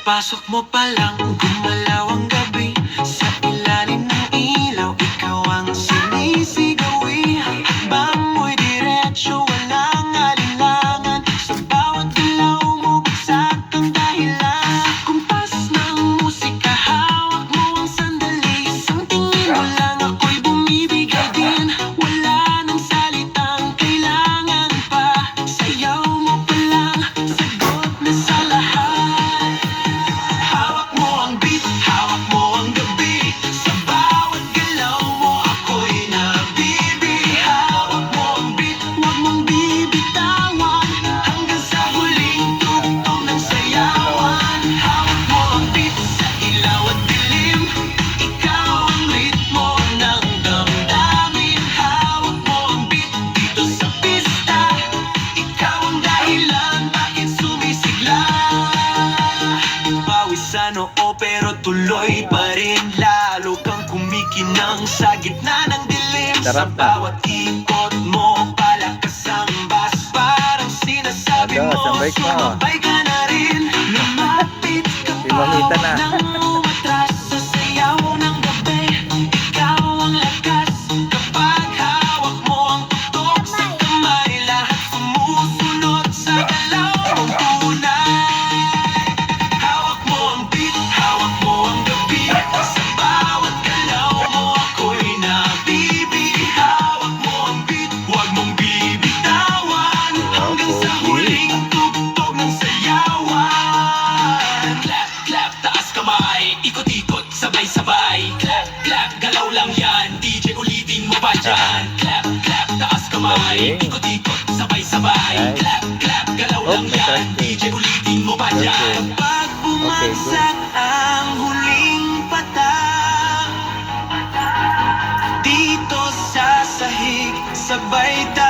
Pagpasok mo pa lang, gumalaw ang gabi. Sa ilalim ng ilaw, ikaw ang sinisigawi. Hakbang mo'y diretsyo, walang alinlangan. Sa bawat galaw mo, bagsak ang dahilan. Kumpas ng musika, hawak mo ang sandali. Isang tingin mo lang, ako'y bumibigay din. Wala nang salitang kailangan pa. Sayaw mo pa lang, sagot na sa lahat. Hawak mo ang beat, hawak mo ang gabi. Sa bawat galaw mo, ako'y nabibi. Hawak mo ang beat, huwag mong bibitawan. Hanggang sa huling tugtog ng sayawan. Hawak mo ang beat sa ilaw at dilim. Ikaw ang ritmo ng damdamin. Hawak mo ang beat dito sa pista. Ikaw ang dahilan bakit sumisigla. Pawisan oo pero tuloy pa rin. Lalo kang kumikinang sa gitna ng dilim. Sa Sarap pa. bawat ikot mo, palakas ang bass. Parang sinasabi Ado, mo, sabay ka. sumabay ka na rin. Lumapit ka Si pa, Mamita na. huwag nang umatras sa sayaw ng gabi. Ikaw ang lakas kapag hawak mo ang tutok sa kamay. Lahat sumusunod sa galaw mong tunay. Hawak mo ang beat, hawak mo ang gabi. Sa bawat galaw mo, ako'y nabibi. Hawak mo ang beat, huwag mong bibitawan. Hanggang sa huling tugtog ng sayawan. Clap, clap, taas kamay. Ikot-ikot, sabay-sabay. Clap, clap, galaw lang yan. DJ ulitin mo pa dyan. Clap, clap, taas kamay. Okay. Ikot-ikot, sabay-sabay. Nice. Clap, clap, galaw Oh, lang yan. interesting. DJ ulitin mo pa dyan. Okay. Pag bumagsak ang huling patak, dito sa sahig, sabay tayo